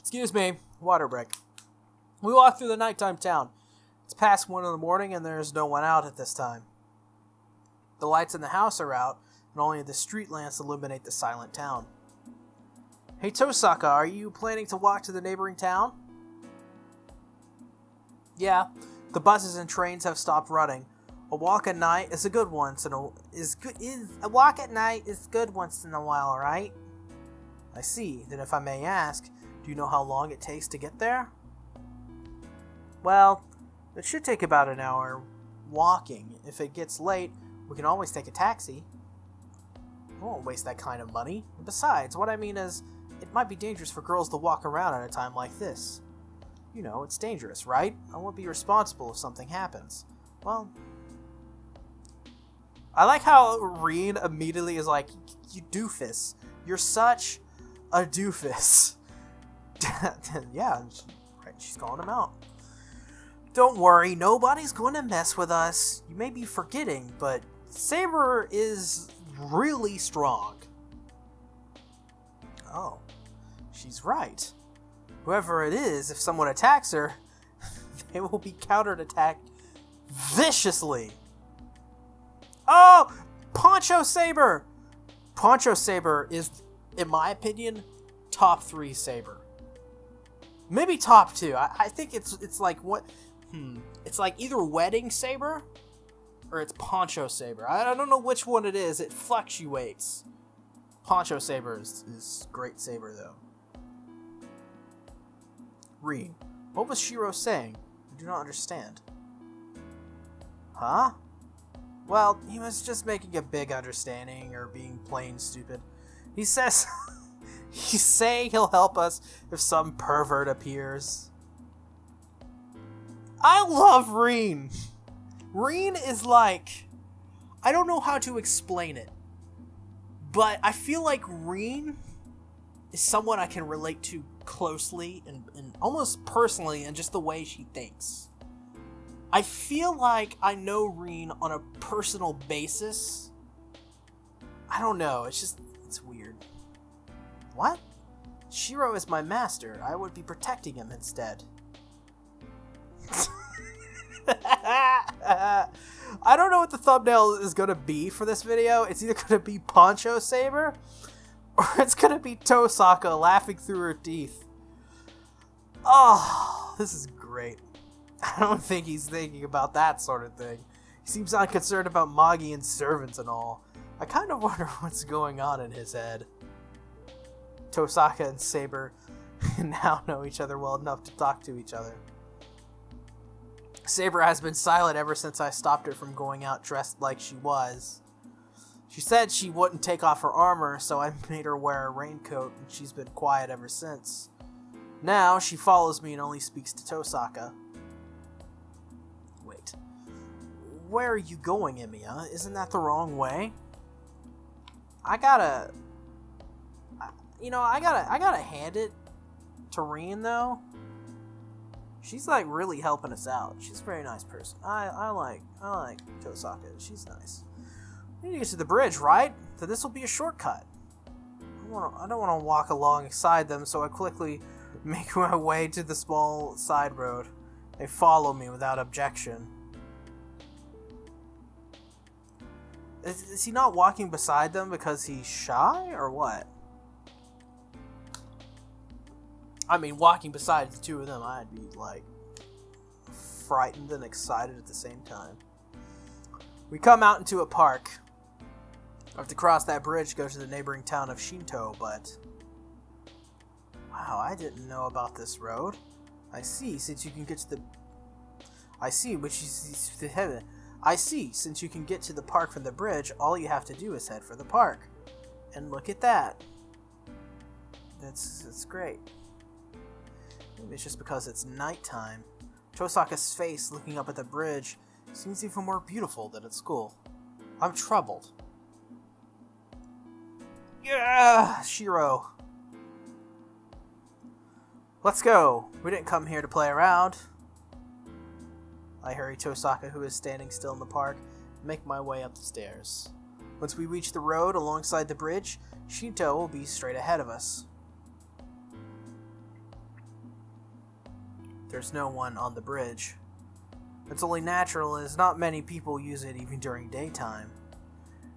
Excuse me, water break. We walk through the nighttime town. It's past 1 in the morning and there's no one out at this time. The lights in the house are out, and only the street lamps illuminate the silent town. Hey Tosaka, are you planning to walk to the neighboring town? Yeah, the buses and trains have stopped running. A walk at night is good once in a while, right? I see. Then if I may ask, do you know how long it takes to get there? Well, it should take about an hour walking. If it gets late, we can always take a taxi. I won't waste that kind of money. Besides, what I mean is, it might be dangerous for girls to walk around at a time like this. You know, it's dangerous, right? I won't be responsible if something happens. Well, I like how Reen immediately is like, you doofus. You're such a doofus. Yeah, right, she's calling him out. Don't worry, nobody's going to mess with us. You may be forgetting, but Saber is really strong. Oh, she's right. Whoever it is, if someone attacks her, they will be counterattacked viciously. Oh, Poncho Saber! Poncho Saber is, in my opinion, top 3 Saber. Maybe top 2. I think it's like what? It's like either Wedding Saber or it's Poncho Saber. I don't know which one it is. It fluctuates. Poncho Saber is great Saber though. Reen, what was Shiro saying? I do not understand. Huh? Well, he was just making a big understanding or being plain stupid. He says he's saying he'll help us if some pervert appears. I love Reen. Reen is like, I don't know how to explain it, but I feel like Reen is someone I can relate to closely and almost personally in just the way she thinks. I feel like I know Reen on a personal basis. I don't know, it's weird. What? Shiro is my master. I would be protecting him instead. I don't know what the thumbnail is going to be for this video. It's either going to be Poncho Saber or it's going to be Tosaka laughing through her teeth. Oh, this is great. I don't think he's thinking about that sort of thing. He seems unconcerned about Magi and servants and all. I kind of wonder what's going on in his head. Tosaka and Saber now know each other well enough to talk to each other. Saber has been silent ever since I stopped her from going out dressed like she was. She said she wouldn't take off her armor, so I made her wear a raincoat, and she's been quiet ever since. Now, she follows me and only speaks to Tosaka. Wait. Where are you going, Emiya? Isn't that the wrong way? I gotta hand it to Reen, though. She's like really helping us out. She's a very nice person. I like Tosaka. She's nice. We need to get to the bridge, right? So this will be a shortcut. I don't want to walk alongside them, so I quickly make my way to the small side road. They follow me without objection. Is he not walking beside them because he's shy, or what? I mean, walking beside the two of them, I'd be, like, frightened and excited at the same time. We come out into a park. I have to cross that bridge to go to the neighboring town of Shinto, but... Wow, I didn't know about this road. I see, since you can get to the... I see, since you can get to the park from the bridge, all you have to do is head for the park. And look at that. That's great. Maybe it's just because it's nighttime. Tosaka's face looking up at the bridge seems even more beautiful than at school. I'm troubled. Yeah, Shiro. Let's go. We didn't come here to play around. I hurry Tosaka, who is standing still in the park, and make my way up the stairs. Once we reach the road alongside the bridge, Shinto will be straight ahead of us. There's no one on the bridge. It's only natural as not many people use it even during daytime.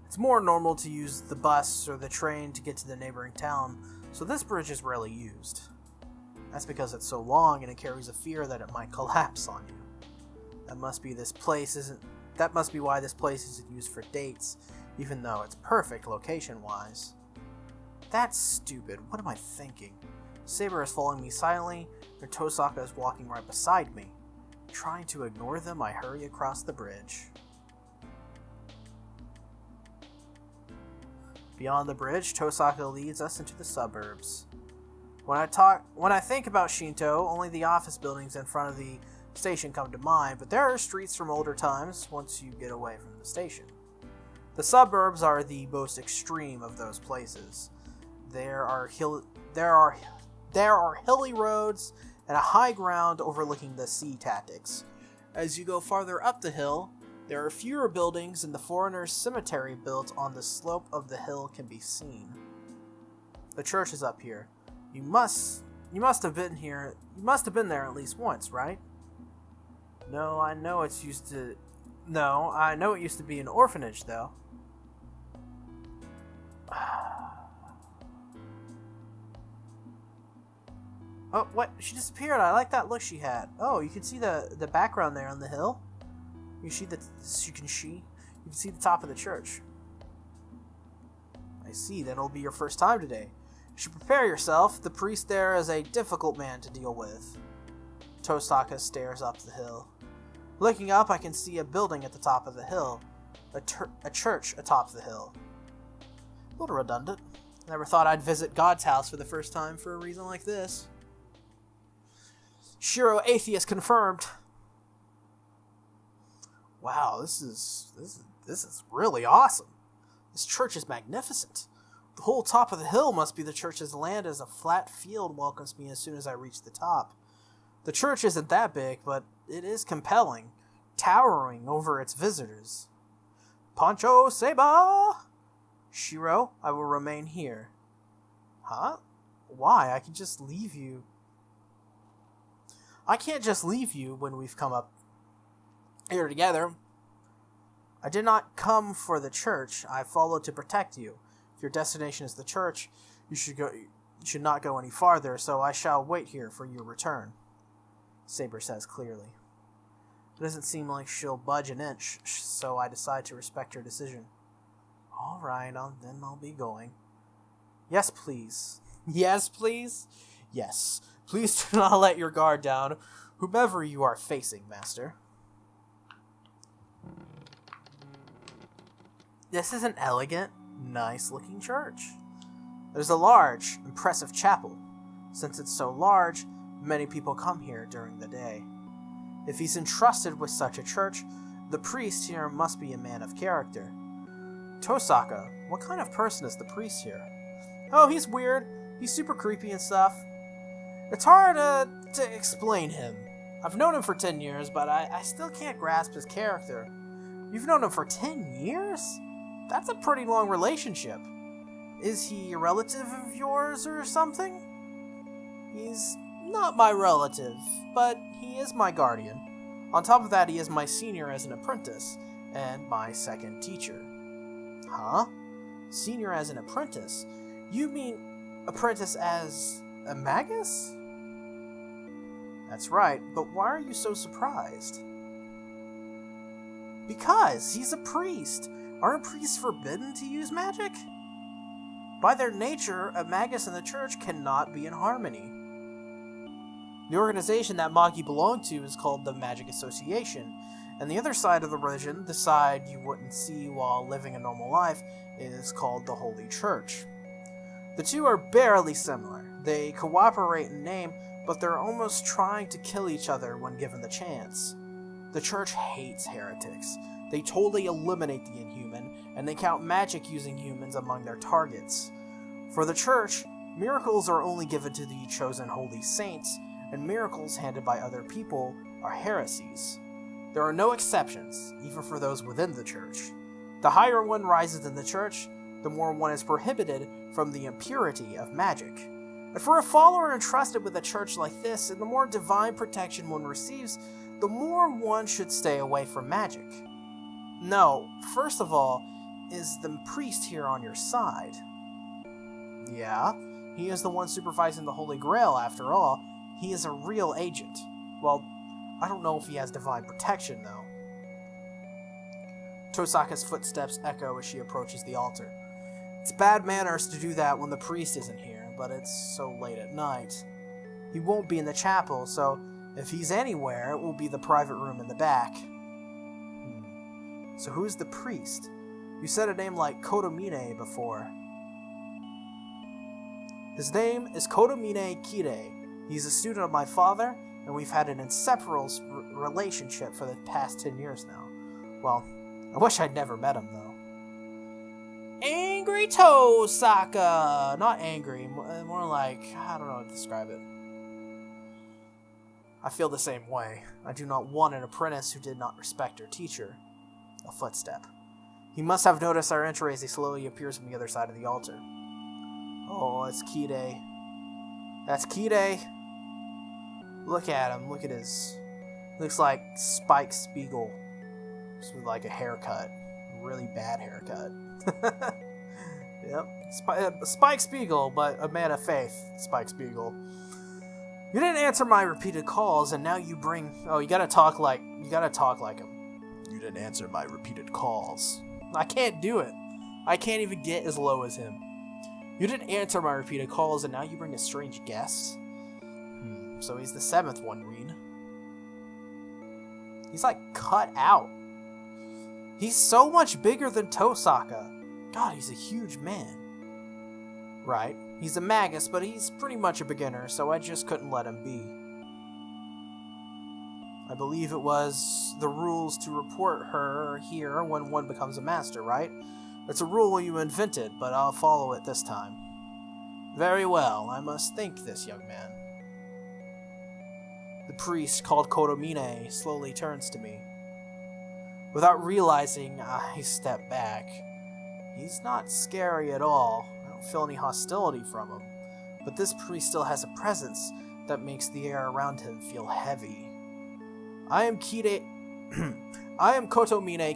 It's more normal to use the bus or the train to get to the neighboring town, so this bridge is rarely used. That's because it's so long and it carries a fear that it might collapse on you. That must be why this place isn't used for dates, even though it's perfect location-wise. That's stupid. What am I thinking? Saber is following me silently, and Tosaka is walking right beside me. Trying to ignore them, I hurry across the bridge. Beyond the bridge, Tosaka leads us into the suburbs. When I think about Shinto, only the office buildings in front of the station come to mind, but there are streets from older times once you get away from the station. The suburbs are the most extreme of those places. There are hilly roads and a high ground overlooking the sea tactics. As you go farther up the hill, there are fewer buildings and the foreigners' cemetery built on the slope of the hill can be seen. The church is up here. You must have been here. You must have been there at least once, right? No, I know it used to be an orphanage, though. Oh, what? She disappeared. I like that look she had. Oh, you can see the background there on the hill. You can see the top of the church. I see. Then it'll be your first time today. You should prepare yourself. The priest there is a difficult man to deal with. Tosaka stares up the hill. Looking up, I can see a building at the top of the hill. A church atop the hill. A little redundant. Never thought I'd visit God's house for the first time for a reason like this. Shiro atheist confirmed. Wow, this is really awesome. This church is magnificent. The whole top of the hill must be the church's land, as a flat field welcomes me as soon as I reach the top. The church isn't that big, but it is compelling, towering over its visitors. Poncho, Saber! Shiro, I will remain here. Huh? Why? I can just leave you. I can't just leave you when we've come up here together. I did not come for the church. I followed to protect you. If your destination is the church, you should not go any farther, so I shall wait here for your return. Saber says clearly. It doesn't seem like she'll budge an inch, so I decide to respect her decision. All right, then I'll be going. Yes, please. Yes, please? Yes. Please do not let your guard down, whomever you are facing, Master. This is an elegant, nice-looking church. There's a large, impressive chapel. Since it's so large, many people come here during the day. If he's entrusted with such a church, the priest here must be a man of character. Tosaka, what kind of person is the priest here? Oh, he's weird. He's super creepy and stuff. It's hard to explain him. I've known him for 10 years, but I still can't grasp his character. You've known him for 10 years? That's a pretty long relationship. Is he a relative of yours or something? He's not my relative, but he is my guardian. On top of that, he is my senior as an apprentice, and my second teacher. Huh? Senior as an apprentice? You mean apprentice as a magus? That's right, but why are you so surprised? Because he's a priest. Aren't priests forbidden to use magic? By their nature, a magus and the church cannot be in harmony. The organization that Magi belonged to is called the Magic Association, and the other side of the religion, the side you wouldn't see while living a normal life, is called the Holy Church. The two are barely similar. They cooperate in name, but they're almost trying to kill each other when given the chance. The church hates heretics. They totally eliminate the inhuman, and they count magic using humans among their targets. For the church, miracles are only given to the chosen holy saints, and miracles handed by other people are heresies. There are no exceptions, even for those within the church. The higher one rises in the church, the more one is prohibited from the impurity of magic. And for a follower entrusted with a church like this, and the more divine protection one receives, the more one should stay away from magic. No, first of all, is the priest here on your side? Yeah, he is the one supervising the Holy Grail, after all. He is a real agent. Well, I don't know if he has divine protection, though. Tosaka's footsteps echo as she approaches the altar. It's bad manners to do that when the priest isn't here, but it's so late at night. He won't be in the chapel, so if he's anywhere, it will be the private room in the back. So who's the priest? You said a name like Kotomine before. His name is Kotomine Kide. He's a student of my father, and we've had an inseparable relationship for the past 10 years now. Well, I wish I'd never met him, though. Angry Tosaka! Not angry, more like, I don't know how to describe it. I feel the same way. I do not want an apprentice who did not respect her teacher. A footstep. He must have noticed our entry as he slowly appears from the other side of the altar. Oh, it's Kide. That's Kide. Look at him. Look at his... Looks like Spike Spiegel. Just with like a haircut. A really bad haircut. Yep. Spike Spiegel, but a man of faith. Spike Spiegel. You didn't answer my repeated calls, and now you bring... Oh, you gotta talk like him. You didn't answer my repeated calls. I can't do it. I can't even get as low as him. You didn't answer my repeated calls, and now you bring a strange guest? So he's the 7th one, Reed. He's like cut out. He's so much bigger than Tosaka. God, he's a huge man. Right. He's a magus, but he's pretty much a beginner, so I just couldn't let him be. I believe it was the rules to report her here when one becomes a master, right? It's a rule you invented, but I'll follow it this time. Very well, I must thank this young man. The priest, called Kotomine, slowly turns to me. Without realizing, I step back. He's not scary at all. I don't feel any hostility from him. But this priest still has a presence that makes the air around him feel heavy. I am Kotomine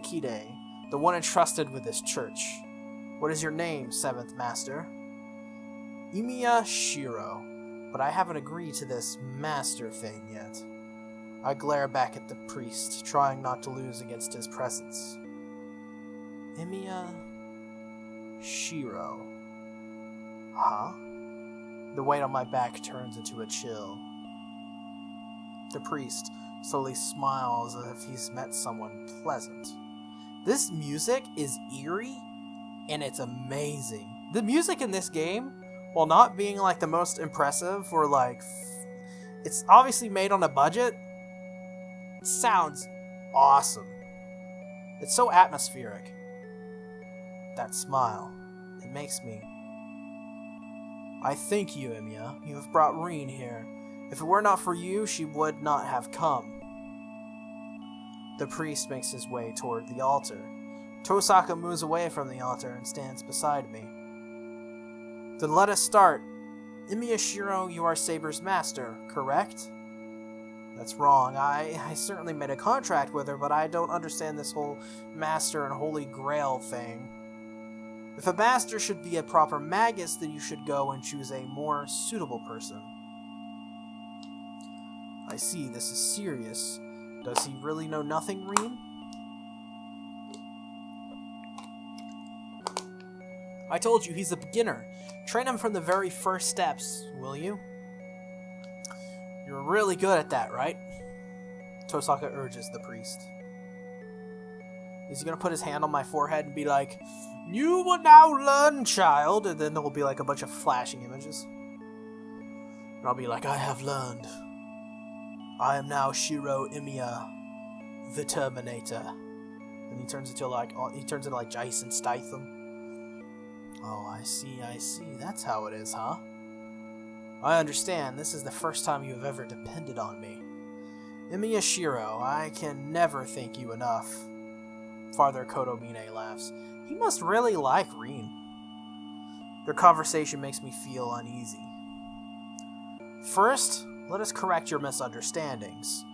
Kide, the one entrusted with this church. What is your name, 7th Master? Imiya Shiro, but I haven't agreed to this master thing yet. I glare back at the priest, trying not to lose against his presence. Imiya Shiro. Huh? The weight on my back turns into a chill. The priest slowly smiles as if he's met someone pleasant. This music is eerie, and it's amazing. The music in this game, while not being like the most impressive or like... it's obviously made on a budget, it sounds awesome. It's so atmospheric. That smile, it makes me... I thank you, Imiya. You have brought Reen here. If it were not for you, she would not have come. The priest makes his way toward the altar. Tosaka moves away from the altar and stands beside me. Then let us start. Imiya Shiro, you are Saber's master, correct? That's wrong. I certainly made a contract with her, but I don't understand this whole master and Holy Grail thing. If a master should be a proper magus, then you should go and choose a more suitable person. I see, this is serious. Does he really know nothing, Reen? I told you, he's a beginner. Train him from the very first steps, will you? You're really good at that, right? Tosaka urges the priest. Is he gonna put his hand on my forehead and be like, you will now learn, child? And then there will be like a bunch of flashing images. And I'll be like, I have learned. I am now Shiro Imiya, the Terminator. And he turns into like Jason Statham. Oh, I see. That's how it is, huh? I understand. This is the first time you have ever depended on me. Imiya Shiro, I can never thank you enough. Father Kotomine laughs. He must really like Reen. Their conversation makes me feel uneasy. First, let us correct your misunderstandings.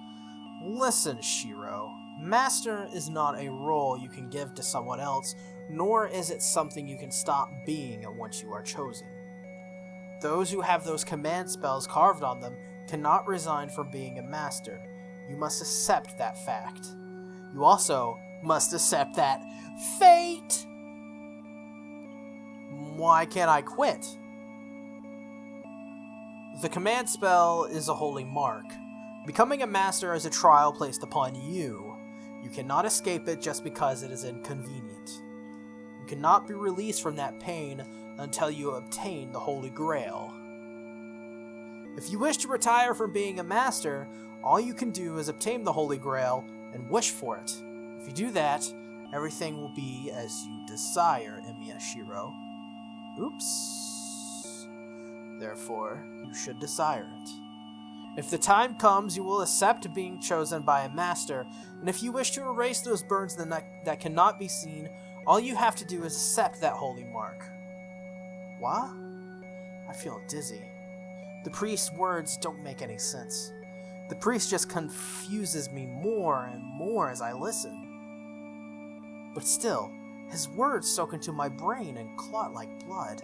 Listen, Shiro. Master is not a role you can give to someone else, nor is it something you can stop being once you are chosen. Those who have those command spells carved on them cannot resign from being a master. You must accept that fact. You also must accept that fate! Why can't I quit? The command spell is a holy mark. Becoming a master is a trial placed upon you. You cannot escape it just because it is inconvenient. You cannot be released from that pain until you obtain the Holy Grail. If you wish to retire from being a master, all you can do is obtain the Holy Grail and wish for it. If you do that, everything will be as you desire, Emiya Shiro. Oops. Therefore, you should desire it. If the time comes, you will accept being chosen by a master, and if you wish to erase those burns that cannot be seen, all you have to do is accept that holy mark. What? I feel dizzy. The priest's words don't make any sense. The priest just confuses me more and more as I listen. But still, his words soak into my brain and clot like blood.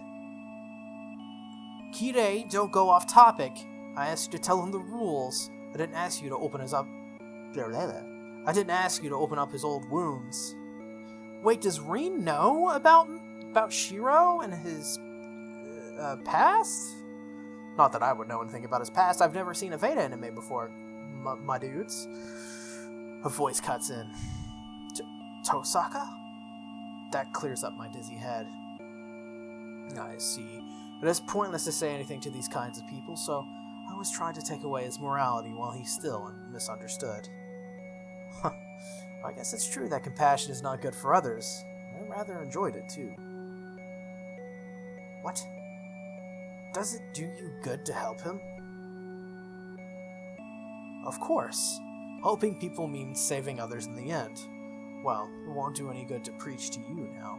Kirei, don't go off topic. I asked you to tell him the rules. I didn't ask you to open his old wounds. Wait, does Rin know about Shiro and his past? Not that I would know anything about his past. I've never seen a Veda anime before, my dudes. A voice cuts in. Tosaka? That clears up my dizzy head. I see. It is pointless to say anything to these kinds of people, so I was trying to take away his morality while he's still misunderstood. I guess it's true that compassion is not good for others. I rather enjoyed it, too. What? Does it do you good to help him? Of course. Helping people means saving others in the end. Well, it won't do any good to preach to you now.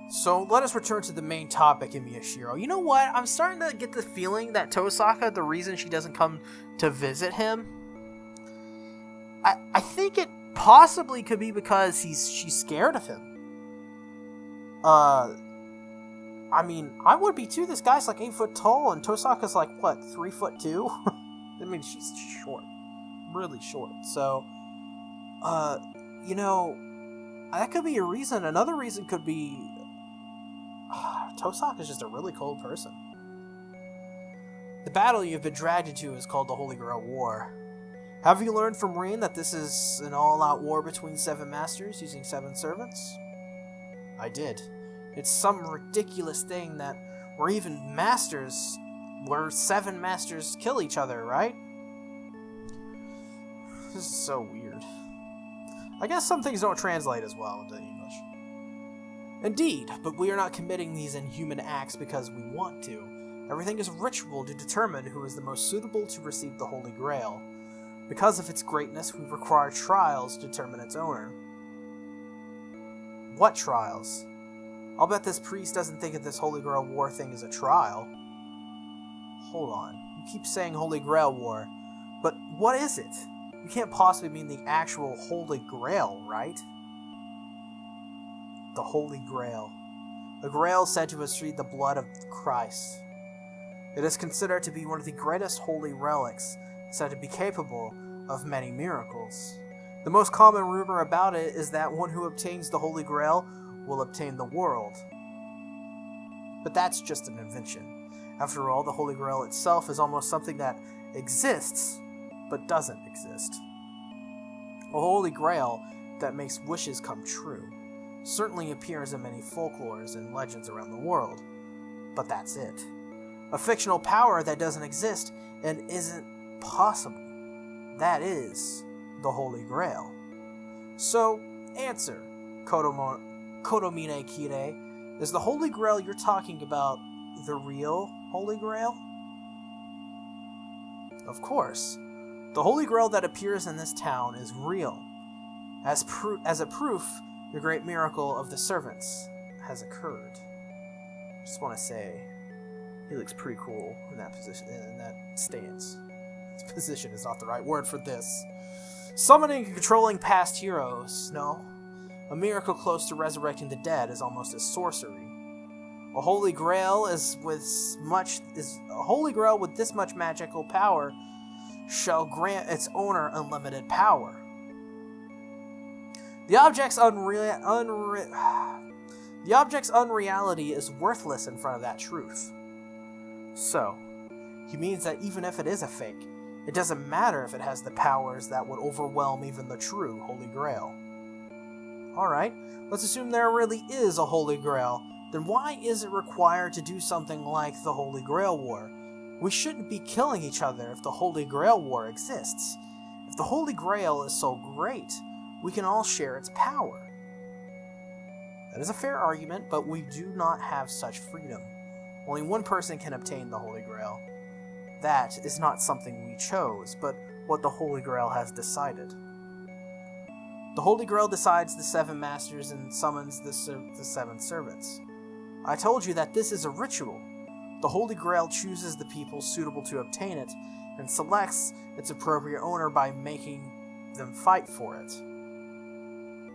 So let us return to the main topic, Emiya Shiro. You know what? I'm starting to get the feeling that Tosaka, the reason she doesn't come to visit him, I think it possibly could be because she's scared of him. I mean, I would be too. This guy's like 8 foot tall, and Tosaka's like, what, 3'2"? I mean, she's short. Really short. So, that could be a reason. Another reason could be Tosaka's just a really cold person. The battle you've been dragged into is called the Holy Grail War. Have you learned from Rin that this is an all-out war between 7 masters using 7 servants? I did. It's some ridiculous thing where 7 masters kill each other, right? This is so weird. I guess some things don't translate as well into English. Indeed, but we are not committing these inhuman acts because we want to. Everything is ritual to determine who is the most suitable to receive the Holy Grail. Because of its greatness, we require trials to determine its owner. What trials? I'll bet this priest doesn't think of this Holy Grail War thing as a trial. Hold on. You keep saying Holy Grail War, but what is it? You can't possibly mean the actual Holy Grail, right? The Holy Grail. A grail said to receive the blood of Christ. It is considered to be one of the greatest holy relics, said to be capable of many miracles. The most common rumor about it is that one who obtains the Holy Grail will obtain the world. But that's just an invention. After all, the Holy Grail itself is almost something that exists, but doesn't exist. A Holy Grail that makes wishes come true. Certainly appears in many folklores and legends around the world. But that's it. A fictional power that doesn't exist and isn't possible. That is the Holy Grail. So, answer, Kodomine Kirei, is the Holy Grail you're talking about the real Holy Grail? Of course. The Holy Grail that appears in this town is real. As a proof, the great miracle of the servants has occurred. Just want to say, He looks pretty cool in that position, in that stance. Position is not the right word for this. Summoning and controlling past heroes. No. A miracle close to resurrecting the dead is almost a sorcery. A holy grail with this much magical power shall grant its owner unlimited power. The object's unreality is worthless in front of that truth. So, he means that even if it is a fake, it doesn't matter if it has the powers that would overwhelm even the true Holy Grail. Alright, let's assume there really is a Holy Grail. Then why is it required to do something like the Holy Grail War? We shouldn't be killing each other if the Holy Grail War exists. If the Holy Grail is so great, we can all share its power. That is a fair argument, but we do not have such freedom. Only one person can obtain the Holy Grail. That is not something we chose, but what the Holy Grail has decided. The Holy Grail decides the 7 masters and summons the 7 servants. I told you that this is a ritual. The Holy Grail chooses the people suitable to obtain it, and selects its appropriate owner by making them fight for it.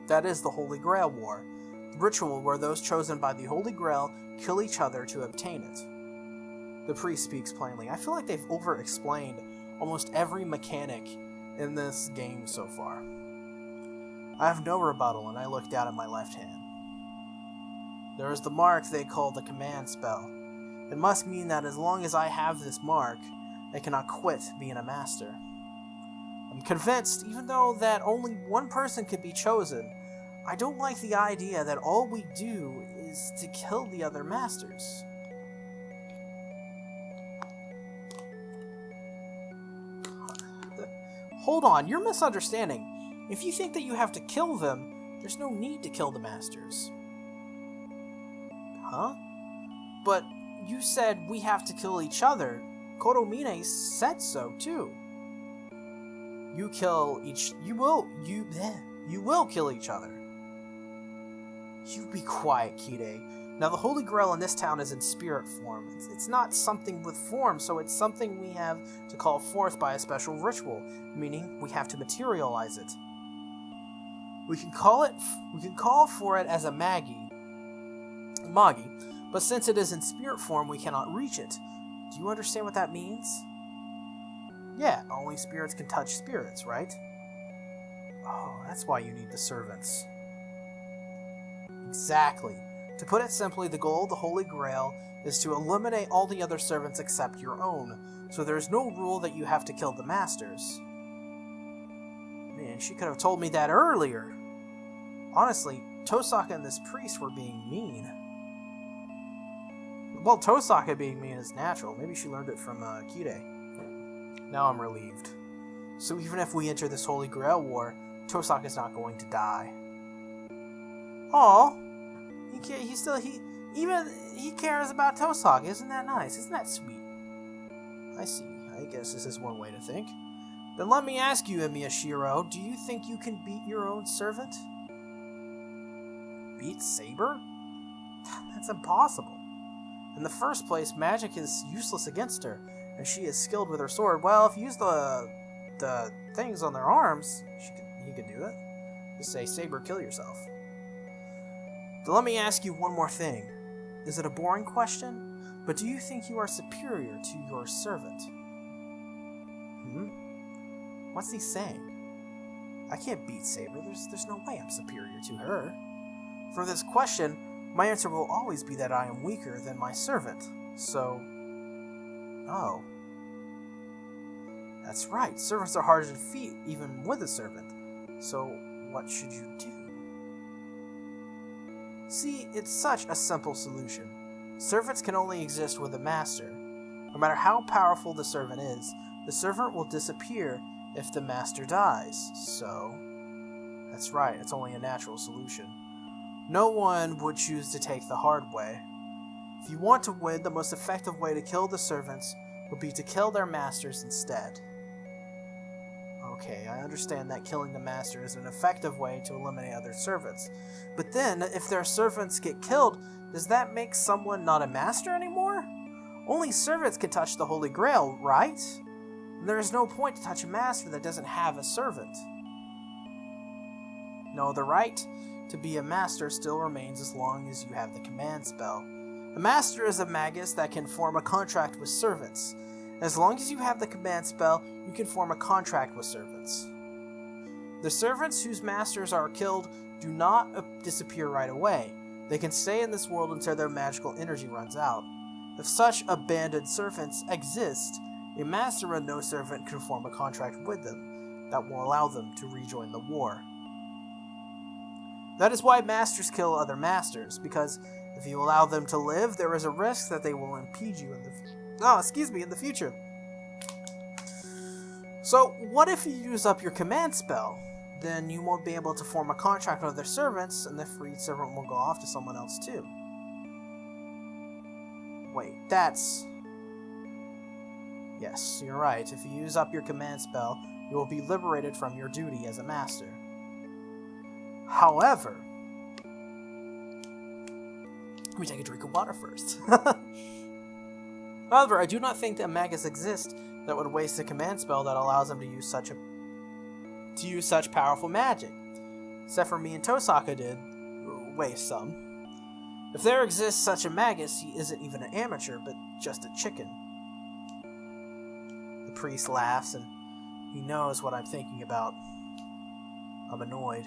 That is the Holy Grail War, the ritual where those chosen by the Holy Grail kill each other to obtain it. The priest speaks plainly. I feel like they've over-explained almost every mechanic in this game so far. I have no rebuttal, and I look down at my left hand. There is the mark they call the command spell. It must mean that as long as I have this mark, I cannot quit being a master. I'm convinced, even though that only one person could be chosen, I don't like the idea that all we do is to kill the other masters. Hold on, you're misunderstanding. If you think that you have to kill them, there's no need to kill the masters. Huh? But you said we have to kill each other. Koromine said so too. You will kill each other. You be quiet, Kide. Now the Holy Grail in this town is in spirit form. It's not something with form, so it's something we have to call forth by a special ritual, meaning we have to materialize it. We can call for it as a Magi, but since it is in spirit form, we cannot reach it. Do you understand what that means? Yeah, only spirits can touch spirits, right? Oh, that's why you need the servants. Exactly. To put it simply, the goal of the Holy Grail is to eliminate all the other servants except your own, so there's no rule that you have to kill the masters. Man, she could have told me that earlier. Honestly, Tosaka and this priest were being mean. Well, Tosaka being mean is natural. Maybe she learned it from Kide. Now I'm relieved. So even if we enter this Holy Grail War, Tosaka's not going to die. Aw, he cares about Tosaka. Isn't that nice? Isn't that sweet? I see. I guess this is one way to think. Then let me ask you, Miyashiro, do you think you can beat your own servant? Beat Saber? That's impossible. In the first place, magic is useless against her, and she is skilled with her sword. Well, if you use the things on their arms, he could do it. Just say, Saber, kill yourself. But let me ask you one more thing. Is it a boring question? But do you think you are superior to your servant? What's he saying? I can't beat Saber. There's no way I'm superior to her. For this question, my answer will always be that I am weaker than my servant. So... Oh. That's right. Servants are hard to defeat, even with a servant. So, what should you do? See, it's such a simple solution. Servants can only exist with a master. No matter how powerful the servant is, the servant will disappear if the master dies. So, that's right, it's only a natural solution. No one would choose to take the hard way. If you want to win, the most effective way to kill the servants would be to kill their masters instead. Okay, I understand that killing the master is an effective way to eliminate other servants. But then, if their servants get killed, does that make someone not a master anymore? Only servants can touch the Holy Grail, right? There is no point to touch a master that doesn't have a servant. No, the right to be a master still remains as long as you have the command spell. A master is a magus that can form a contract with servants. As long as you have the command spell, you can form a contract with servants. The servants whose masters are killed do not disappear right away. They can stay in this world until their magical energy runs out. If such abandoned servants exist, a master and no servant can form a contract with them that will allow them to rejoin the war. That is why masters kill other masters, because if you allow them to live, there is a risk that they will impede you in the future. So, what if you use up your command spell? Then you won't be able to form a contract with other servants, and the freed servant will go off to someone else too. Wait, that's... Yes, you're right. If you use up your command spell, you will be liberated from your duty as a master. However... Let me take a drink of water first. However, I do not think that magus exist that would waste a command spell that allows them to use such powerful magic. Except for me and Tosaka did waste some. If there exists such a magus, he isn't even an amateur, but just a chicken. The priest laughs, and he knows what I'm thinking about. I'm annoyed.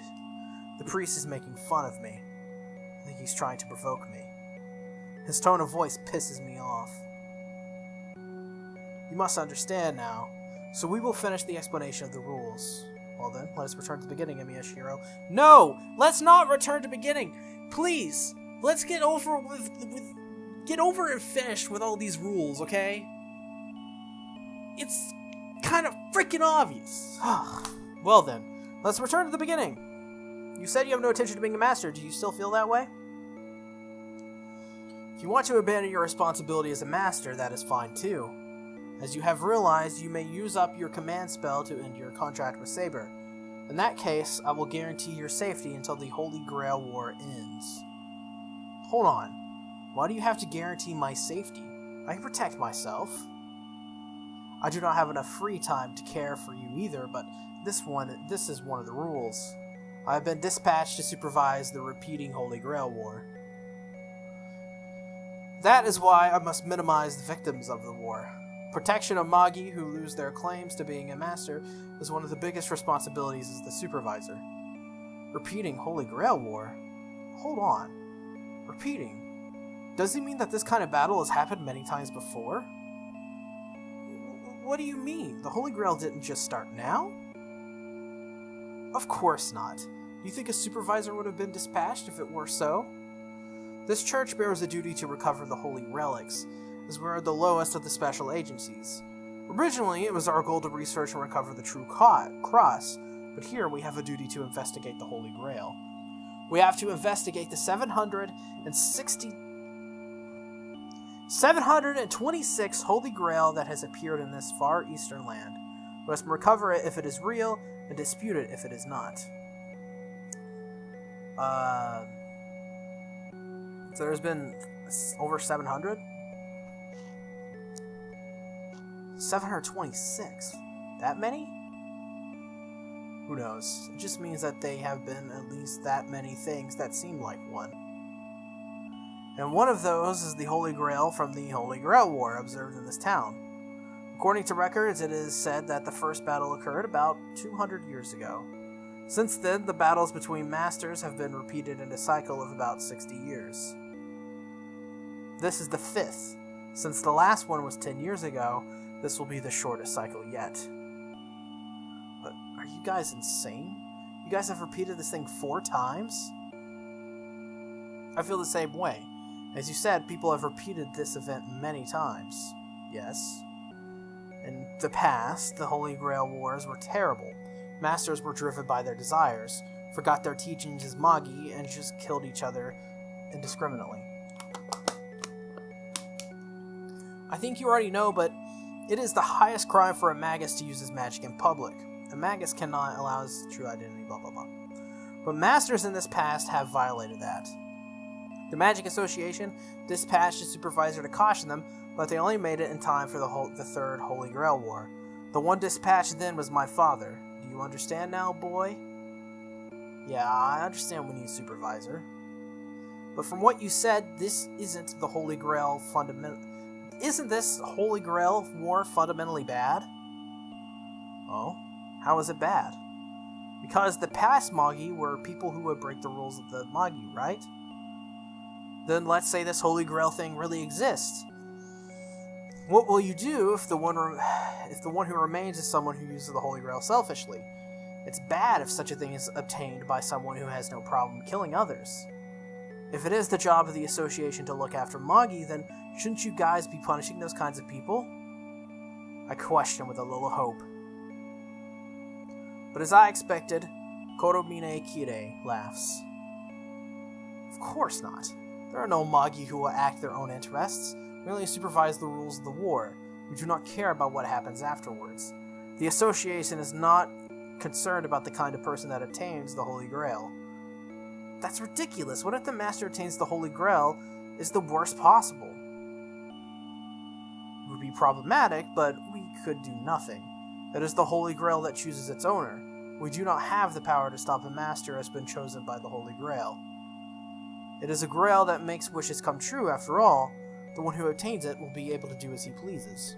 The priest is making fun of me. I think he's trying to provoke me. His tone of voice pisses me off. You must understand now, so we will finish the explanation of the rules. Well then, let us return to the beginning, Miyashiro. No! Let's not return to beginning! Please! Let's get over and finished with all these rules, okay? It's kind of freaking obvious. Well then, let's return to the beginning. You said you have no intention to being a master. Do you still feel that way? If you want to abandon your responsibility as a master, that is fine too. As you have realized, you may use up your command spell to end your contract with Saber. In that case, I will guarantee your safety until the Holy Grail War ends. Hold on. Why do you have to guarantee my safety? I can protect myself. I do not have enough free time to care for you either, but this is one of the rules. I have been dispatched to supervise the repeating Holy Grail War. That is why I must minimize the victims of the war. Protection of Magi who lose their claims to being a master is one of the biggest responsibilities as the supervisor. Repeating Holy Grail War? Hold on. Repeating? Does he mean that this kind of battle has happened many times before? What do you mean? The Holy Grail didn't just start now? Of course not. Do you think a supervisor would have been dispatched if it were so? This church bears a duty to recover the holy relics, as we're the lowest of the special agencies. Originally, it was our goal to research and recover the true cross, but here we have a duty to investigate the Holy Grail. We have to investigate the 726 Holy Grail that has appeared in this far eastern land. We must recover it if it is real, and dispute it if it is not. So there's been over 700? 726? That many? Who knows? It just means that they have been at least that many things that seem like one. And one of those is the Holy Grail from the Holy Grail War observed in this town. According to records, it is said that the first battle occurred about 200 years ago. Since then, the battles between masters have been repeated in a cycle of about 60 years. This is the 5th. Since the last one was 10 years ago, this will be the shortest cycle yet. But are you guys insane? You guys have repeated this thing 4 times? I feel the same way. As you said, people have repeated this event many times. Yes. In the past, the Holy Grail Wars were terrible. Masters were driven by their desires, forgot their teachings as Magi, and just killed each other indiscriminately. I think you already know, but it is the highest crime for a magus to use his magic in public. A magus cannot allow his true identity, blah blah blah. But masters in this past have violated that. The Magic Association dispatched a supervisor to caution them, but they only made it in time for the Third Holy Grail War. The one dispatched then was my father. Do you understand now, boy? Yeah, I understand we need a supervisor. But from what you said, this isn't the Holy Grail Isn't this Holy Grail War fundamentally bad? Oh? How is it bad? Because the past Magi were people who would break the rules of the Magi, right? Then let's say this Holy Grail thing really exists. What will you do if the one who remains is someone who uses the Holy Grail selfishly? It's bad if such a thing is obtained by someone who has no problem killing others. If it is the job of the association to look after Magi, then shouldn't you guys be punishing those kinds of people? I question with a little hope. But as I expected, Koromine Kire laughs. Of course not. There are no Magi who will act their own interests. We only supervise the rules of the war. We do not care about what happens afterwards. The association is not concerned about the kind of person that obtains the Holy Grail. That's ridiculous. What if the Master obtains the Holy Grail is the worst possible? It would be problematic, but we could do nothing. It is the Holy Grail that chooses its owner. We do not have the power to stop a Master who has been chosen by the Holy Grail. It is a Grail that makes wishes come true, after all. The one who obtains it will be able to do as he pleases.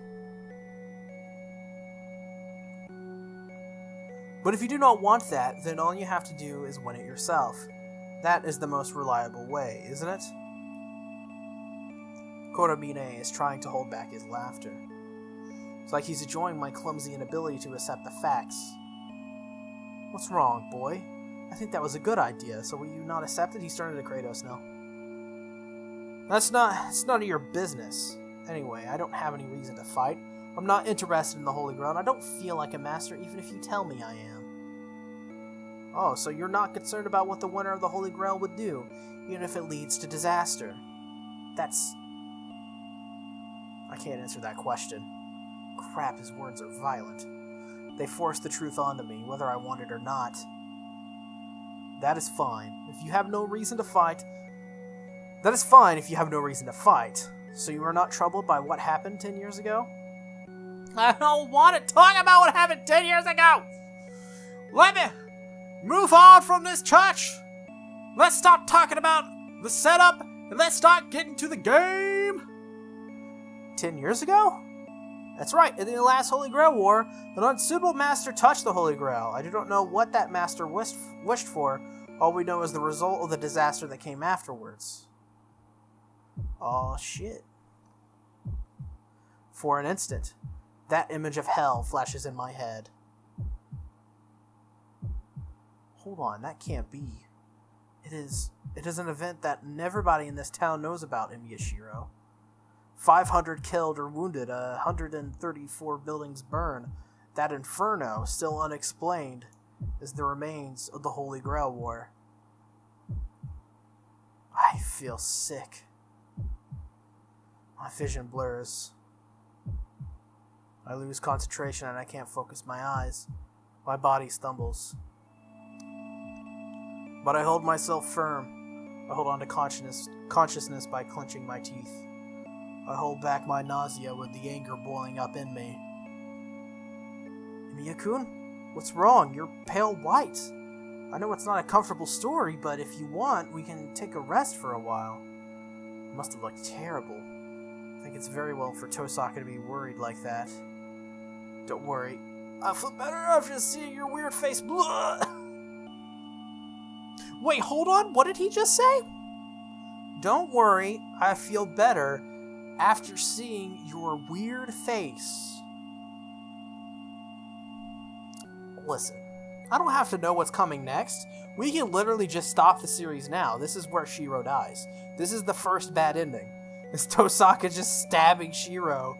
But if you do not want that, then all you have to do is win it yourself. That is the most reliable way, isn't it? Koromine is trying to hold back his laughter. It's like he's enjoying my clumsy inability to accept the facts. What's wrong, boy? I think that was a good idea, so will you not accept it? He's turning to Kratos now. It's none of your business. Anyway, I don't have any reason to fight. I'm not interested in the Holy Grail, and I don't feel like a master even if you tell me I am. Oh, so you're not concerned about what the winner of the Holy Grail would do, even if it leads to disaster. I can't answer that question. Crap, his words are violent. They force the truth onto me, whether I want it or not. That is fine. If you have no reason to fight... That is fine if you have no reason to fight. So you are not troubled by what happened 10 years ago? I don't want to talk about what happened 10 years ago! Let me move on from this church! Let's stop talking about the setup, and let's start getting to the game! 10 years ago? That's right, in the last Holy Grail War, an unsuitable master touched the Holy Grail. I do not know what that master wished for. All we know is the result of the disaster that came afterwards. Aw, shit. For an instant, that image of hell flashes in my head. Hold on, that can't be. It is an event that everybody in this town knows about in Yashiro. 500 killed or wounded, 134 buildings burned. That inferno, still unexplained, is the remains of the Holy Grail War. I feel sick. My vision blurs. I lose concentration and I can't focus my eyes. My body stumbles. But I hold myself firm. I hold on to consciousness by clenching my teeth. I hold back my nausea with the anger boiling up in me. Emiya-kun? What's wrong? You're pale white. I know it's not a comfortable story, but if you want, we can take a rest for a while. It must have looked terrible. I think it's very well for Tosaka to be worried like that. Don't worry. I feel better after seeing your weird face. Blah! Wait, hold on. What did he just say? Don't worry. I feel better after seeing your weird face. Listen, I don't have to know what's coming next. We can literally just stop the series now. This is where Shiro dies. This is the first bad ending. It's Tosaka just stabbing Shiro.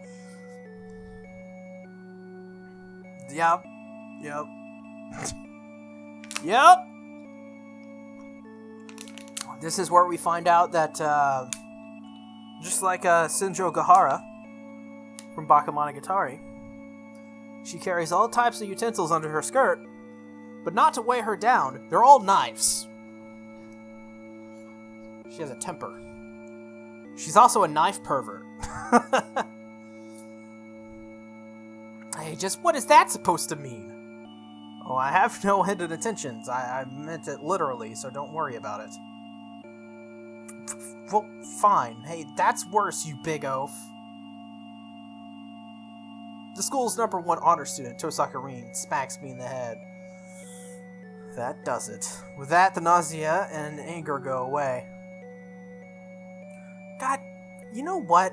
Yep. Yep. This is where we find out that, just like Shinjo Gahara from Bakemonogatari, she carries all types of utensils under her skirt, but not to weigh her down. They're all knives. She has a temper. She's also a knife pervert. Hey, just what is that supposed to mean? Oh, I have no hidden intentions. I meant it literally, so don't worry about it. Well, fine. Hey, that's worse, you big oaf. The school's #1 honor student, Tosaka Rin, smacks me in the head. That does it. With that, the nausea and anger go away. God, you know what?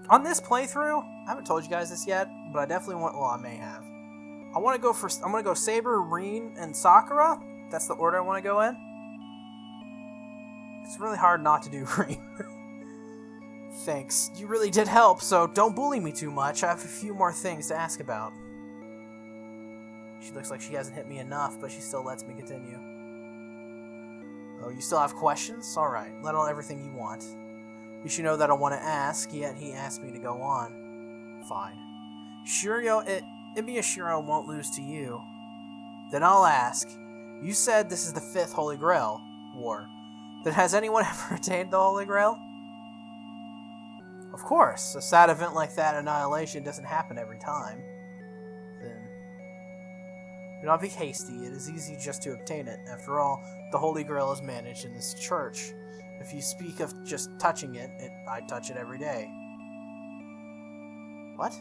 On this playthrough, I haven't told you guys this yet, but I definitely want. Well, I may have. I'm gonna go Saber, Rin, and Sakura. That's the order I want to go in. It's really hard not to do Rin. Thanks. You really did help, so don't bully me too much. I have a few more things to ask about. She looks like she hasn't hit me enough, but she still lets me continue. Oh, you still have questions? Alright, let out everything you want. You should know that I want to ask, yet he asked me to go on. Fine. Shiro won't lose to you. Then I'll ask. You said this is the 5th Holy Grail War. Then has anyone ever attained the Holy Grail? Of course. A sad event like that, annihilation, doesn't happen every time. Then do not be hasty. It is easy just to obtain it. After all, the Holy Grail is managed in this church. If you speak of just touching it, I touch it every day. What?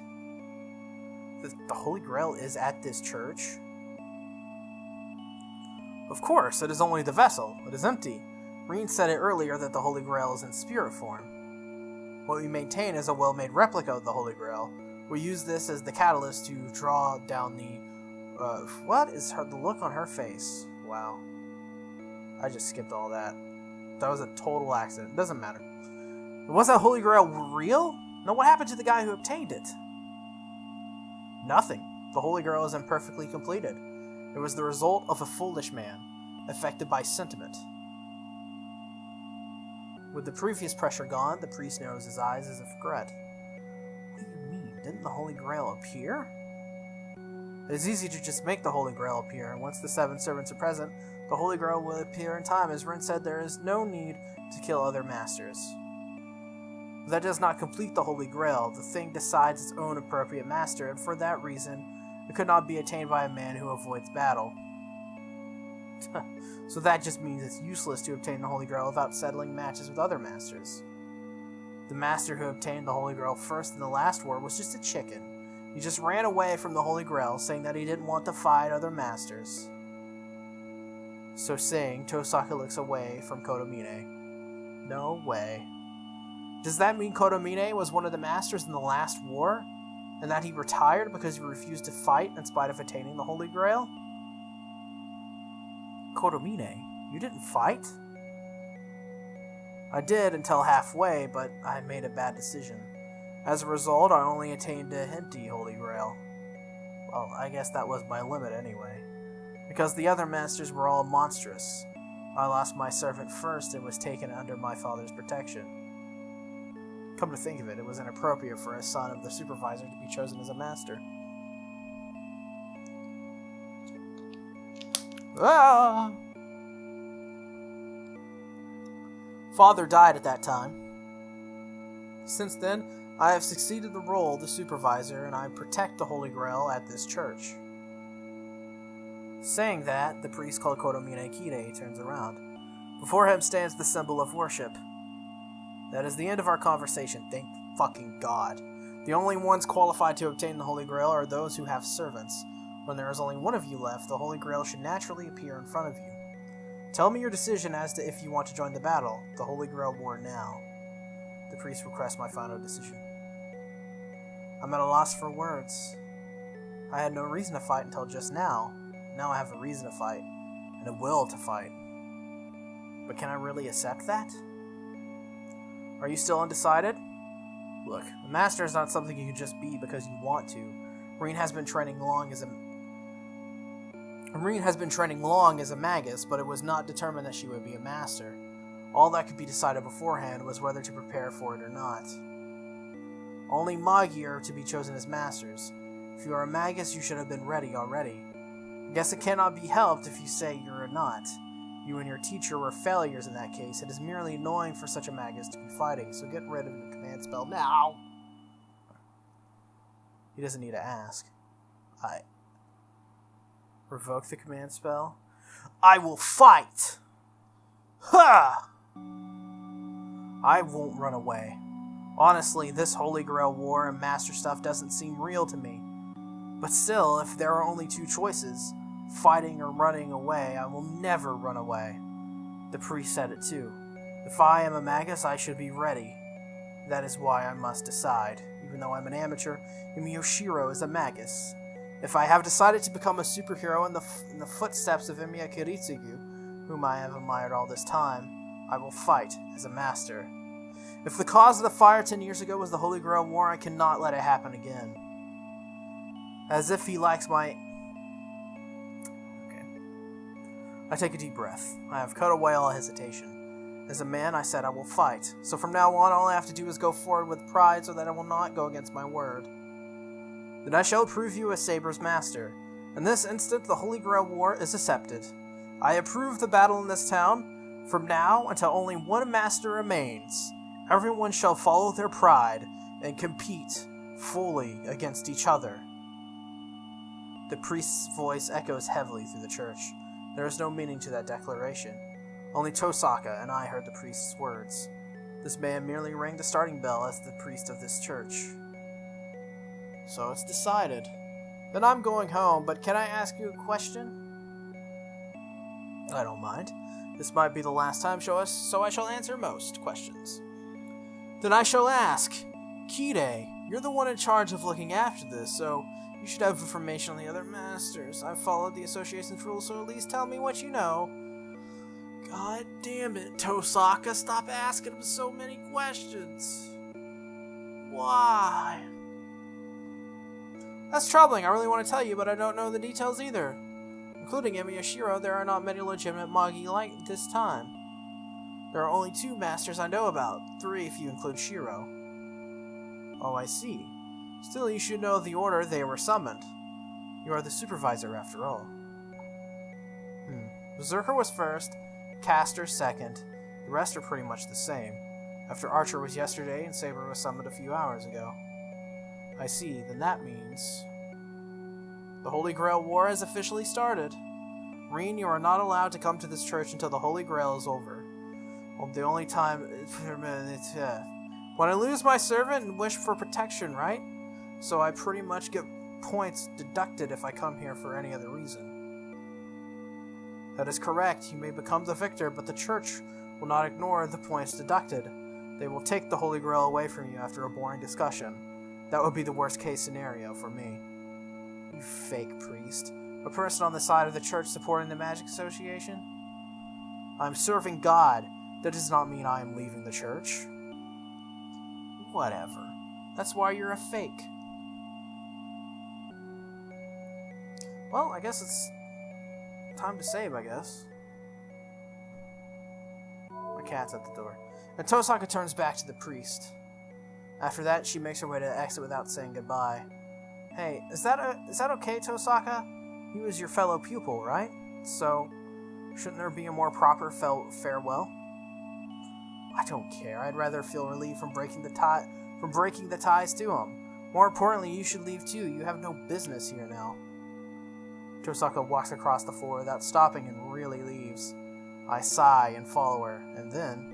The Holy Grail is at this church? Of course, it is only the vessel. It is empty. Rin said it earlier that the Holy Grail is in spirit form. What we maintain is a well-made replica of the Holy Grail. We use this as the catalyst to draw down the... what is the look on her face? Wow. I just skipped all that. That was a total accident. Doesn't matter. Was that Holy Grail real? No, what happened to the guy who obtained it? Nothing. The Holy Grail is imperfectly completed. It was the result of a foolish man, affected by sentiment. With the previous pressure gone, the priest narrows his eyes as if regret. What do you mean? Didn't the Holy Grail appear? It is easy to just make the Holy Grail appear, and once the 7 servants are present, the Holy Grail will appear in time. As Rin said, there is no need to kill other masters. But that does not complete the Holy Grail. The thing decides its own appropriate master, and for that reason, it could not be attained by a man who avoids battle. So that just means it's useless to obtain the Holy Grail without settling matches with other masters. The master who obtained the Holy Grail first in the last war was just a chicken. He just ran away from the Holy Grail, saying that he didn't want to fight other masters. So saying, Tosaka looks away from Kotomine. No way. Does that mean Kotomine was one of the masters in the last war? And that he retired because he refused to fight in spite of attaining the Holy Grail? Kotomine, you didn't fight? I did until halfway, but I made a bad decision. As a result, I only attained a empty Holy Grail. Well, I guess that was my limit anyway. Because the other masters were all monstrous. I lost my servant first and was taken under my father's protection. Come to think of it, it was inappropriate for a son of the supervisor to be chosen as a master. Ah! Father died at that time. Since then, I have succeeded the role of the supervisor, and I protect the Holy Grail at this church. Saying that, the priest called Kotomine Kide turns around. Before him stands the symbol of worship. That is the end of our conversation, thank fucking God. The only ones qualified to obtain the Holy Grail are those who have servants. When there is only one of you left, the Holy Grail should naturally appear in front of you. Tell me your decision as to if you want to join the battle, the Holy Grail War now. The priest requests my final decision. I'm at a loss for words. I had no reason to fight until just now. Now I have a reason to fight, and a will to fight. But can I really accept that? Are you still undecided? Look, a master is not something you can just be because you want to. Rin has been training long as a magus, but it was not determined that she would be a master. All that could be decided beforehand was whether to prepare for it or not. Only Magi are to be chosen as masters. If you are a magus, you should have been ready already. I guess it cannot be helped if you say you're not. You and your teacher were failures in that case. It is merely annoying for such a magus to be fighting, so get rid of your command spell now. He doesn't need to ask. I revoke the command spell. I will fight! Ha! I won't run away. Honestly, this Holy Grail War and Master stuff doesn't seem real to me. But still, if there are only two choices, fighting or running away, I will never run away. The priest said it too. If I am a magus, I should be ready. That is why I must decide. Even though I'm an amateur, Emiyoshiro is a magus. If I have decided to become a superhero in the footsteps of Emiya Kiritsugu, whom I have admired all this time, I will fight as a master. If the cause of the fire 10 years ago was the Holy Grail War, I cannot let it happen again. As if he likes my... Okay. I take a deep breath. I have cut away all hesitation. As a man, I said I will fight. So from now on, all I have to do is go forward with pride so that I will not go against my word. Then I shall prove you as Saber's master. In this instant, the Holy Grail War is accepted. I approve the battle in this town. From now until only one master remains, everyone shall follow their pride and compete fully against each other. The priest's voice echoes heavily through the church. There is no meaning to that declaration. Only Tosaka and I heard the priest's words. This man merely rang the starting bell as the priest of this church. So it's decided. Then I'm going home, but can I ask you a question? I don't mind. This might be the last time, so I shall answer most questions. Then I shall ask. Kide, you're the one in charge of looking after this, so you should have information on the other masters. I've followed the association's rules, so at least tell me what you know. God damn it, Tosaka, stop asking him so many questions. Why? That's troubling. I really want to tell you, but I don't know the details either. Including Emiyoshiro, there are not many legitimate Magi like this time. There are only 2 masters I know about, 3 if you include Shiro. Oh, I see. Still, you should know the order they were summoned. You are the supervisor, after all. Berserker was first, Caster second. The rest are pretty much the same. After Archer was yesterday, and Saber was summoned a few hours ago. I see, then that means... The Holy Grail War has officially started. Reen, you are not allowed to come to this church until the Holy Grail is over. Well, the only time... When I lose my servant and wish for protection, right? So I pretty much get points deducted if I come here for any other reason. That is correct. You may become the victor, but the church will not ignore the points deducted. They will take the Holy Grail away from you after a boring discussion. That would be the worst case scenario for me. You fake priest. A person on the side of the church supporting the Magic Association? I'm serving God. That does not mean I am leaving the church. Whatever. That's why you're a fake. Well, I guess it's time to save, I guess. My cat's at the door. And Tosaka turns back to the priest. After that, she makes her way to the exit without saying goodbye. Hey, is that okay, Tosaka? He was your fellow pupil, right? So, shouldn't there be a more proper farewell? I don't care. I'd rather feel relieved from breaking the ties to him. More importantly, you should leave too. You have no business here now. Tosaka walks across the floor without stopping and really leaves. I sigh and follow her, and then...